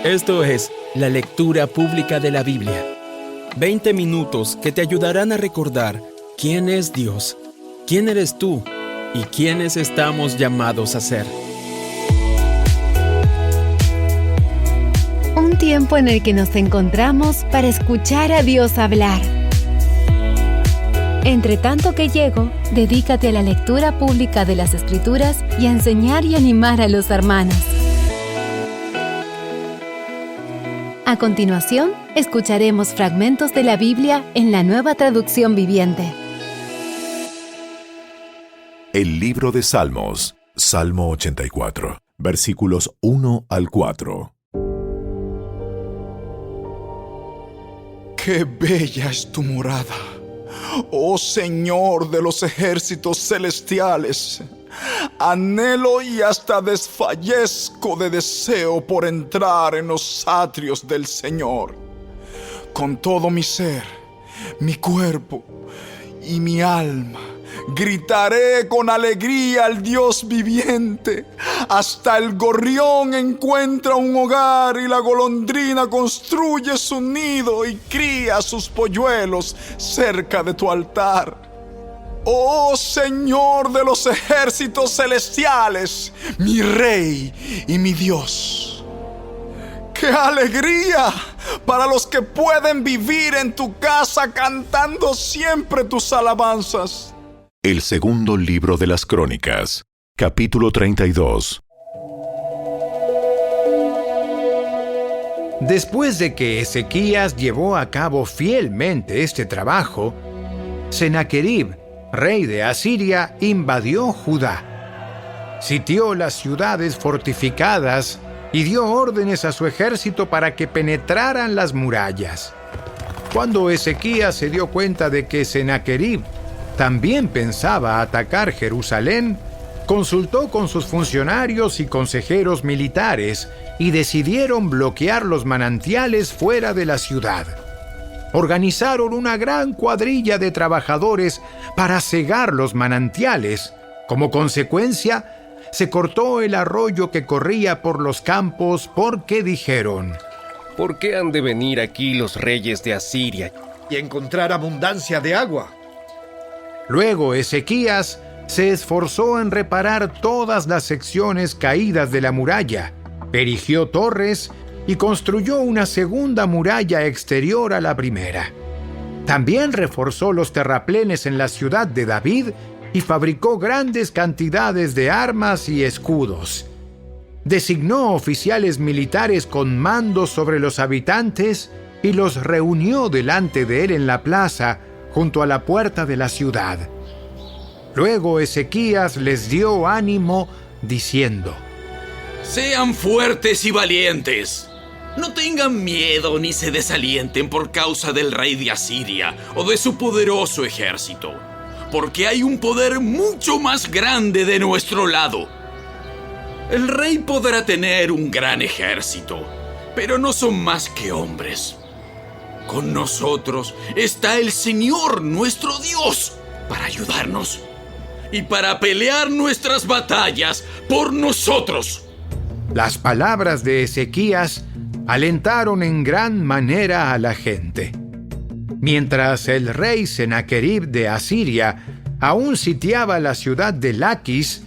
Esto es la lectura pública de la Biblia. 20 minutos que te ayudarán a recordar quién es Dios, quién eres tú y quiénes estamos llamados a ser. Un tiempo en el que nos encontramos para escuchar a Dios hablar. Entre tanto que llego, dedícate a la lectura pública de las Escrituras y a enseñar y animar a los hermanos. A continuación, escucharemos fragmentos de la Biblia en la Nueva Traducción Viviente. El libro de Salmos, Salmo 84, versículos 1 al 4. ¡Qué bella es tu morada, oh Señor de los ejércitos celestiales! Anhelo y hasta desfallezco de deseo por entrar en los atrios del Señor. Con todo mi ser, mi cuerpo y mi alma, gritaré con alegría al Dios viviente. Hasta el gorrión encuentra un hogar y la golondrina construye su nido y cría sus polluelos cerca de tu altar. Oh Señor de los ejércitos celestiales, mi Rey y mi Dios. ¡Qué alegría para los que pueden vivir en tu casa cantando siempre tus alabanzas! El segundo libro de las Crónicas, capítulo 32. Después de que Ezequías llevó a cabo fielmente este trabajo, Sennacherib, rey de Asiria, invadió Judá. Sitió las ciudades fortificadas y dio órdenes a su ejército para que penetraran las murallas. Cuando Ezequías se dio cuenta de que Sennacherib también pensaba atacar Jerusalén, consultó con sus funcionarios y consejeros militares y decidieron bloquear los manantiales fuera de la ciudad. Organizaron una gran cuadrilla de trabajadores para cegar los manantiales. Como consecuencia, se cortó el arroyo que corría por los campos porque dijeron: ¿por qué han de venir aquí los reyes de Asiria y encontrar abundancia de agua? Luego Ezequías se esforzó en reparar todas las secciones caídas de la muralla, erigió torres y construyó una segunda muralla exterior a la primera. También reforzó los terraplenes en la ciudad de David y fabricó grandes cantidades de armas y escudos. Designó oficiales militares con mando sobre los habitantes y los reunió delante de él en la plaza, junto a la puerta de la ciudad. Luego Ezequías les dio ánimo, diciendo: sean fuertes y valientes. No tengan miedo ni se desalienten por causa del rey de Asiria o de su poderoso ejército, porque hay un poder mucho más grande de nuestro lado. El rey podrá tener un gran ejército, pero no son más que hombres. Con nosotros está el Señor nuestro Dios para ayudarnos y para pelear nuestras batallas por nosotros. Las palabras de Ezequías alentaron en gran manera a la gente. Mientras el rey Sennacherib de Asiria aún sitiaba la ciudad de Laquis,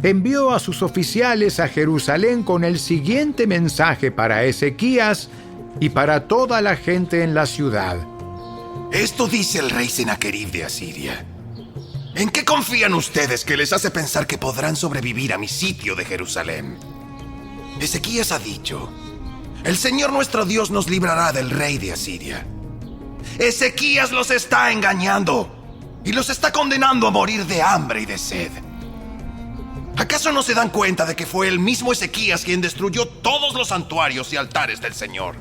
envió a sus oficiales a Jerusalén con el siguiente mensaje para Ezequías y para toda la gente en la ciudad. Esto dice el rey Sennacherib de Asiria: ¿en qué confían ustedes que les hace pensar que podrán sobrevivir a mi sitio de Jerusalén? Ezequías ha dicho: el Señor nuestro Dios nos librará del rey de Asiria. Ezequías los está engañando y los está condenando a morir de hambre y de sed. ¿Acaso no se dan cuenta de que fue el mismo Ezequías quien destruyó todos los santuarios y altares del Señor?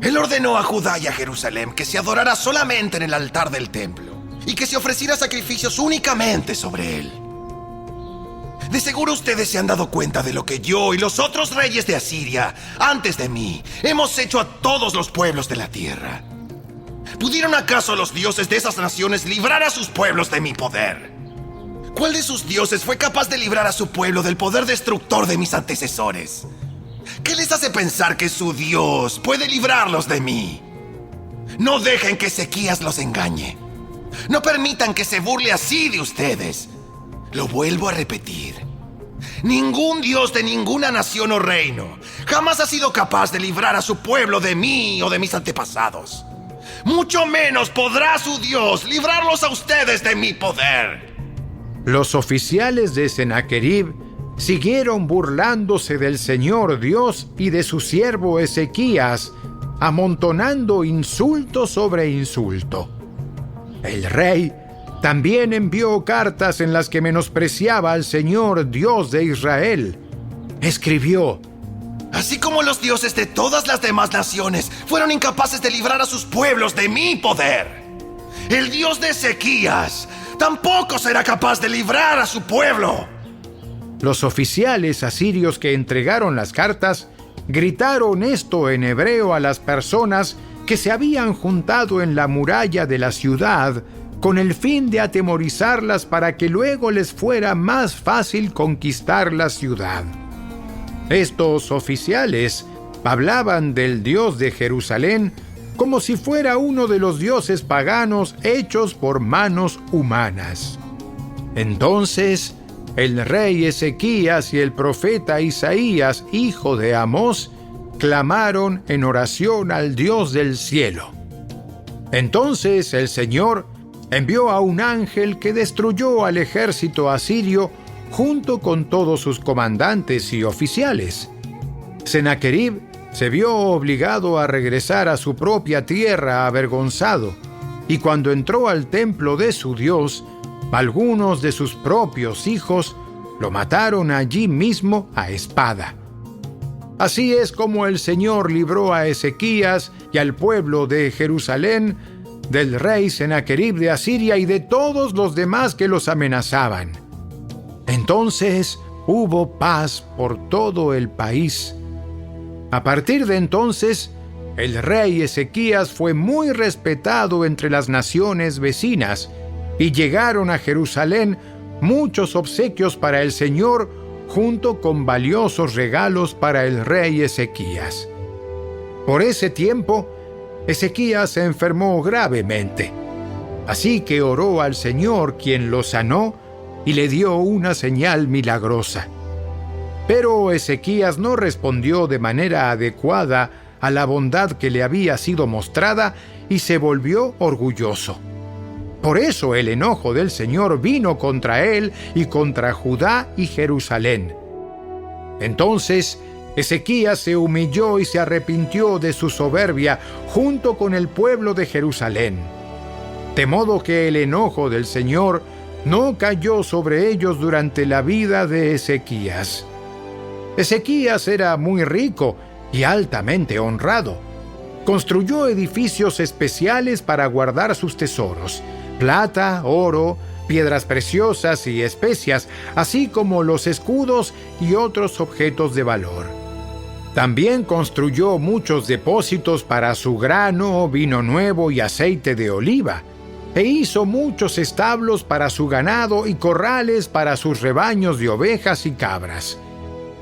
Él ordenó a Judá y a Jerusalén que se adorara solamente en el altar del templo y que se ofreciera sacrificios únicamente sobre él. De seguro ustedes se han dado cuenta de lo que yo y los otros reyes de Asiria, antes de mí, hemos hecho a todos los pueblos de la tierra. ¿Pudieron acaso los dioses de esas naciones librar a sus pueblos de mi poder? ¿Cuál de sus dioses fue capaz de librar a su pueblo del poder destructor de mis antecesores? ¿Qué les hace pensar que su Dios puede librarlos de mí? No dejen que Ezequías los engañe. No permitan que se burle así de ustedes. Lo vuelvo a repetir. Ningún Dios de ninguna nación o reino jamás ha sido capaz de librar a su pueblo de mí o de mis antepasados. Mucho menos podrá su Dios librarlos a ustedes de mi poder. Los oficiales de Sennacherib siguieron burlándose del Señor Dios y de su siervo Ezequías, amontonando insulto sobre insulto. El rey también envió cartas en las que menospreciaba al Señor Dios de Israel. Escribió: así como los dioses de todas las demás naciones fueron incapaces de librar a sus pueblos de mi poder, el Dios de Ezequías tampoco será capaz de librar a su pueblo. Los oficiales asirios que entregaron las cartas gritaron esto en hebreo a las personas que se habían juntado en la muralla de la ciudad con el fin de atemorizarlas para que luego les fuera más fácil conquistar la ciudad. Estos oficiales hablaban del Dios de Jerusalén como si fuera uno de los dioses paganos hechos por manos humanas. Entonces, el rey Ezequías y el profeta Isaías, hijo de Amós, clamaron en oración al Dios del cielo. Entonces el Señor envió a un ángel que destruyó al ejército asirio junto con todos sus comandantes y oficiales. Sennacherib se vio obligado a regresar a su propia tierra avergonzado, y cuando entró al templo de su Dios, algunos de sus propios hijos lo mataron allí mismo a espada. Así es como el Señor libró a Ezequías y al pueblo de Jerusalén del rey Sennacherib de Asiria y de todos los demás que los amenazaban. Entonces hubo paz por todo el país. A partir de entonces, el rey Ezequías fue muy respetado entre las naciones vecinas, y llegaron a Jerusalén muchos obsequios para el Señor, junto con valiosos regalos para el rey Ezequías. Por ese tiempo, Ezequías se enfermó gravemente. Así que oró al Señor, quien lo sanó y le dio una señal milagrosa. Pero Ezequías no respondió de manera adecuada a la bondad que le había sido mostrada y se volvió orgulloso. Por eso el enojo del Señor vino contra él y contra Judá y Jerusalén. Entonces Ezequías se humilló y se arrepintió de su soberbia junto con el pueblo de Jerusalén, de modo que el enojo del Señor no cayó sobre ellos durante la vida de Ezequías. Ezequías era muy rico y altamente honrado. Construyó edificios especiales para guardar sus tesoros: plata, oro, piedras preciosas y especias, así como los escudos y otros objetos de valor. También construyó muchos depósitos para su grano, vino nuevo y aceite de oliva, e hizo muchos establos para su ganado y corrales para sus rebaños de ovejas y cabras.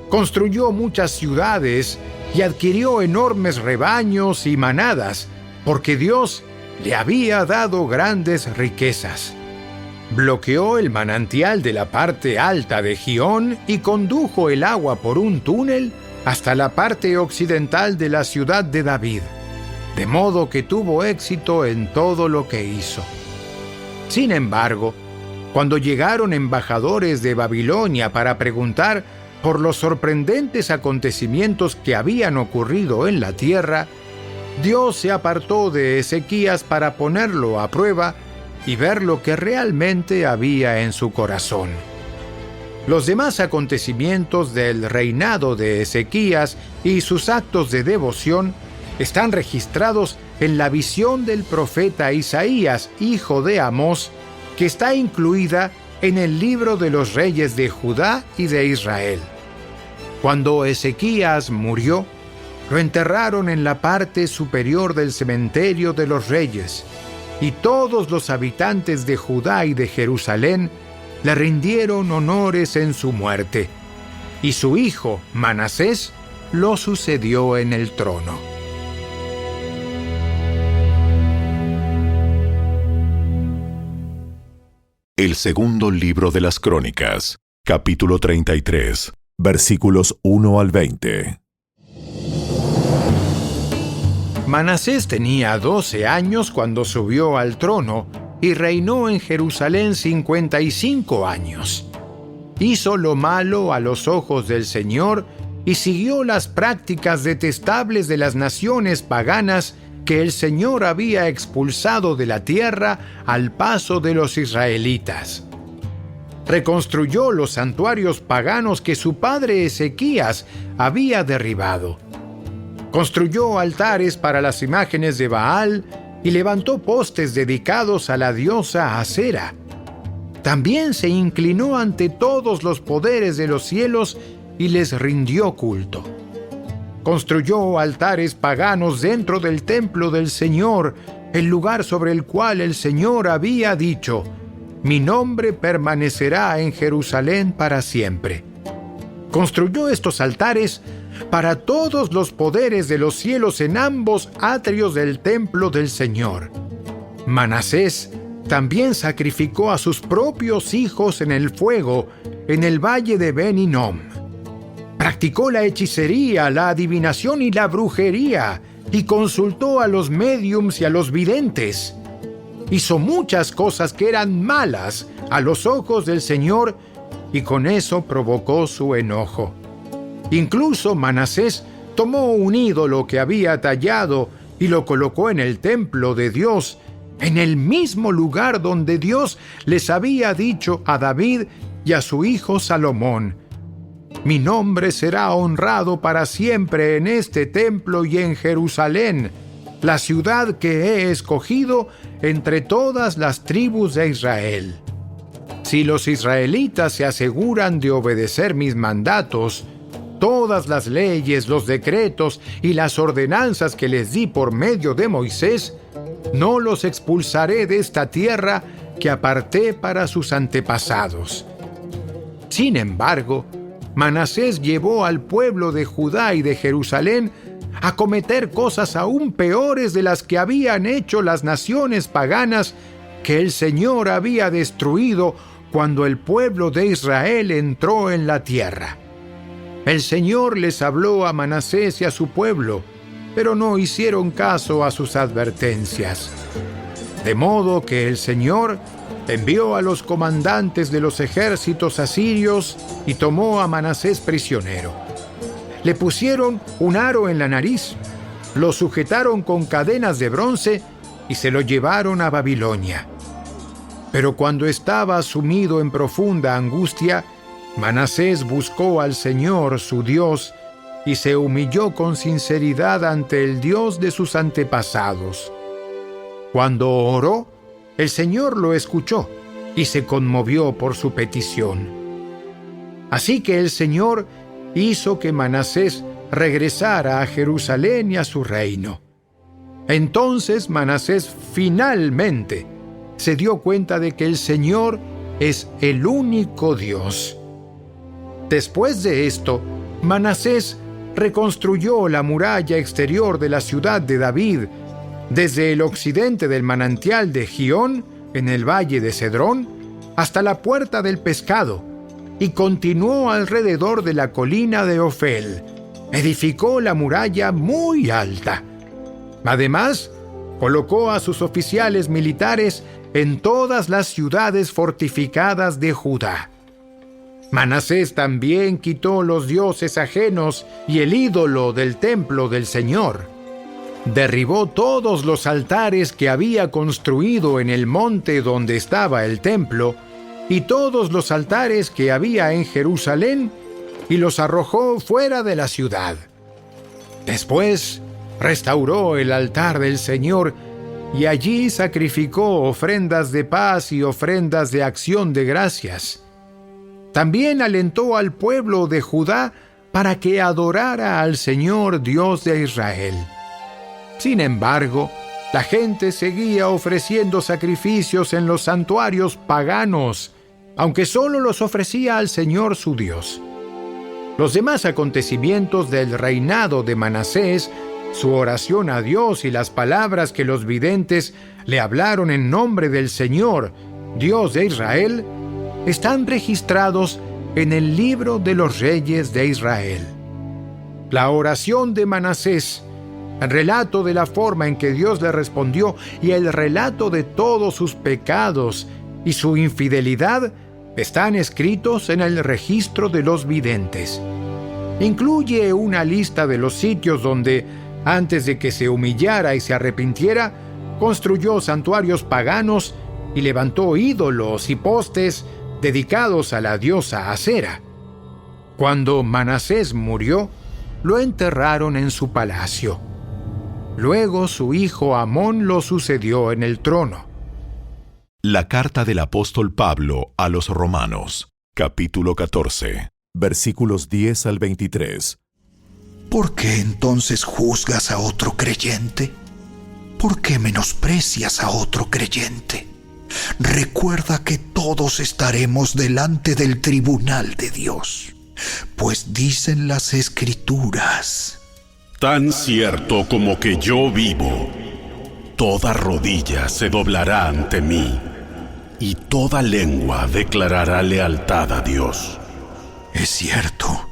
Construyó muchas ciudades y adquirió enormes rebaños y manadas, porque Dios le había dado grandes riquezas. Bloqueó el manantial de la parte alta de Gihón y condujo el agua por un túnel hasta la parte occidental de la ciudad de David, de modo que tuvo éxito en todo lo que hizo. Sin embargo, cuando llegaron embajadores de Babilonia para preguntar por los sorprendentes acontecimientos que habían ocurrido en la tierra, Dios se apartó de Ezequías para ponerlo a prueba y ver lo que realmente había en su corazón. Los demás acontecimientos del reinado de Ezequías y sus actos de devoción están registrados en la visión del profeta Isaías, hijo de Amós, que está incluida en el libro de los reyes de Judá y de Israel. Cuando Ezequías murió, lo enterraron en la parte superior del cementerio de los reyes, y todos los habitantes de Judá y de Jerusalén le rindieron honores en su muerte, y su hijo Manasés lo sucedió en el trono. El segundo libro de las Crónicas, capítulo 33, versículos 1 al 20. Manasés tenía 12 años cuando subió al trono y reinó en Jerusalén 55 años. Hizo lo malo a los ojos del Señor y siguió las prácticas detestables de las naciones paganas que el Señor había expulsado de la tierra al paso de los israelitas. Reconstruyó los santuarios paganos que su padre Ezequías había derribado. Construyó altares para las imágenes de Baal y levantó postes dedicados a la diosa Asera. También se inclinó ante todos los poderes de los cielos y les rindió culto. Construyó altares paganos dentro del templo del Señor, el lugar sobre el cual el Señor había dicho: «Mi nombre permanecerá en Jerusalén para siempre». Construyó estos altares para todos los poderes de los cielos en ambos atrios del templo del Señor. Manasés también sacrificó a sus propios hijos en el fuego en el valle de Ben Hinnom. Practicó la hechicería, la adivinación y la brujería, y consultó a los médiums y a los videntes. Hizo muchas cosas que eran malas a los ojos del Señor, y con eso provocó su enojo. Incluso Manasés tomó un ídolo que había tallado y lo colocó en el templo de Dios, en el mismo lugar donde Dios les había dicho a David y a su hijo Salomón: «Mi nombre será honrado para siempre en este templo y en Jerusalén, la ciudad que he escogido entre todas las tribus de Israel». Si los israelitas se aseguran de obedecer mis mandatos, todas las leyes, los decretos y las ordenanzas que les di por medio de Moisés, no los expulsaré de esta tierra que aparté para sus antepasados. Sin embargo, Manasés llevó al pueblo de Judá y de Jerusalén a cometer cosas aún peores de las que habían hecho las naciones paganas que el Señor había destruido cuando el pueblo de Israel entró en la tierra. El Señor les habló a Manasés y a su pueblo, pero no hicieron caso a sus advertencias. De modo que el Señor envió a los comandantes de los ejércitos asirios y tomó a Manasés prisionero. Le pusieron un aro en la nariz, lo sujetaron con cadenas de bronce y se lo llevaron a Babilonia. Pero cuando estaba sumido en profunda angustia, Manasés buscó al Señor, su Dios, y se humilló con sinceridad ante el Dios de sus antepasados. Cuando oró, el Señor lo escuchó y se conmovió por su petición. Así que el Señor hizo que Manasés regresara a Jerusalén y a su reino. Entonces Manasés finalmente se dio cuenta de que el Señor es el único Dios. Después de esto, Manasés reconstruyó la muralla exterior de la ciudad de David, desde el occidente del manantial de Gihón, en el valle de Cedrón, hasta la puerta del pescado, y continuó alrededor de la colina de Ofel. Edificó la muralla muy alta. Además, colocó a sus oficiales militares en todas las ciudades fortificadas de Judá. Manasés también quitó los dioses ajenos y el ídolo del templo del Señor. Derribó todos los altares que había construido en el monte donde estaba el templo y todos los altares que había en Jerusalén y los arrojó fuera de la ciudad. Después restauró el altar del Señor y allí sacrificó ofrendas de paz y ofrendas de acción de gracias. También alentó al pueblo de Judá para que adorara al Señor Dios de Israel. Sin embargo, la gente seguía ofreciendo sacrificios en los santuarios paganos, aunque solo los ofrecía al Señor su Dios. Los demás acontecimientos del reinado de Manasés, su oración a Dios y las palabras que los videntes le hablaron en nombre del Señor, Dios de Israel, están registrados en el libro de los reyes de Israel. La oración de Manasés, el relato de la forma en que Dios le respondió y el relato de todos sus pecados y su infidelidad están escritos en el registro de los videntes. Incluye una lista de los sitios donde, antes de que se humillara y se arrepintiera, construyó santuarios paganos y levantó ídolos y postes dedicados a la diosa Acera. Cuando Manasés murió, lo enterraron en su palacio. Luego su hijo Amón lo sucedió en el trono. La carta del apóstol Pablo a los Romanos, capítulo 14, versículos 10 al 23. ¿Por qué entonces juzgas a otro creyente? ¿Por qué menosprecias a otro creyente? Recuerda que todos estaremos delante del tribunal de Dios, pues dicen las Escrituras: tan cierto como que yo vivo, toda rodilla se doblará ante mí, y toda lengua declarará lealtad a Dios. Es cierto,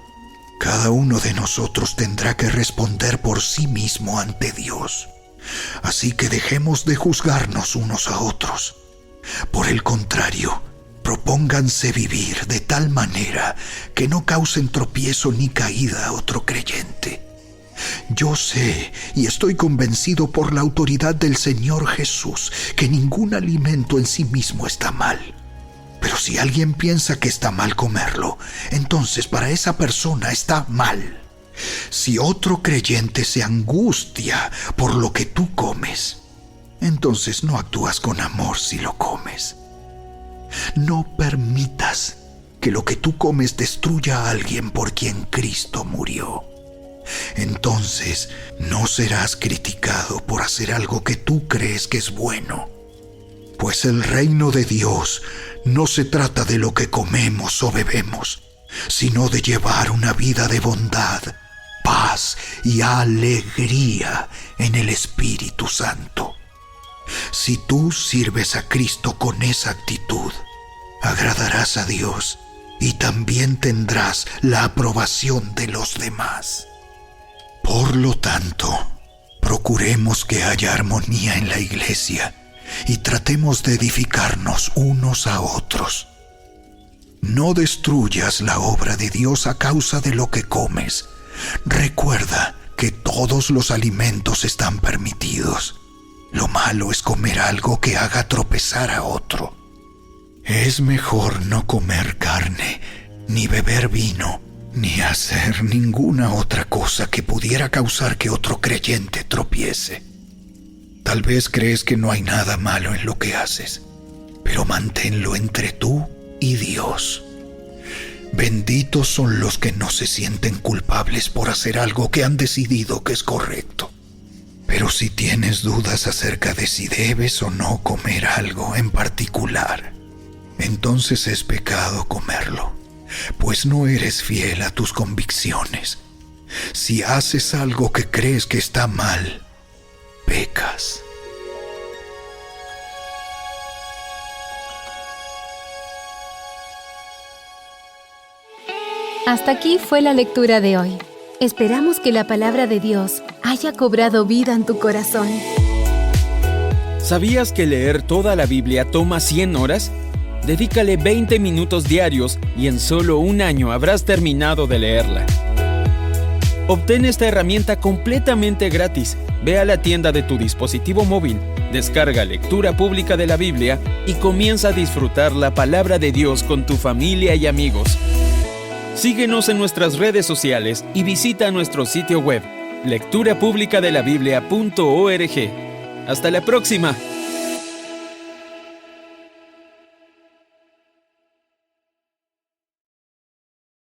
cada uno de nosotros tendrá que responder por sí mismo ante Dios. Así que dejemos de juzgarnos unos a otros. Por el contrario, propónganse vivir de tal manera que no causen tropiezo ni caída a otro creyente. Yo sé y estoy convencido por la autoridad del Señor Jesús que ningún alimento en sí mismo está mal. Pero si alguien piensa que está mal comerlo, entonces para esa persona está mal. Si otro creyente se angustia por lo que tú comes, entonces no actúas con amor si lo comes. No permitas que lo que tú comes destruya a alguien por quien Cristo murió. Entonces no serás criticado por hacer algo que tú crees que es bueno. Pues el reino de Dios no se trata de lo que comemos o bebemos, sino de llevar una vida de bondad, paz y alegría en el Espíritu Santo. Si tú sirves a Cristo con esa actitud, agradarás a Dios y también tendrás la aprobación de los demás. Por lo tanto, procuremos que haya armonía en la iglesia y tratemos de edificarnos unos a otros. No destruyas la obra de Dios a causa de lo que comes. Recuerda que todos los alimentos están permitidos. Lo malo es comer algo que haga tropezar a otro. Es mejor no comer carne, ni beber vino, ni hacer ninguna otra cosa que pudiera causar que otro creyente tropiece. Tal vez crees que no hay nada malo en lo que haces, pero manténlo entre tú y Dios. Benditos son los que no se sienten culpables por hacer algo que han decidido que es correcto. Pero si tienes dudas acerca de si debes o no comer algo en particular, entonces es pecado comerlo, pues no eres fiel a tus convicciones. Si haces algo que crees que está mal, pecas. Hasta aquí fue la lectura de hoy. Esperamos que la palabra de Dios haya cobrado vida en tu corazón. ¿Sabías que leer toda la Biblia toma 100 horas? Dedícale 20 minutos diarios y en solo un año habrás terminado de leerla. Obtén esta herramienta completamente gratis. Ve a la tienda de tu dispositivo móvil, descarga Lectura Pública de la Biblia y comienza a disfrutar la palabra de Dios con tu familia y amigos. Síguenos en nuestras redes sociales y visita nuestro sitio web, lecturapublicadelabiblia.org. ¡Hasta la próxima!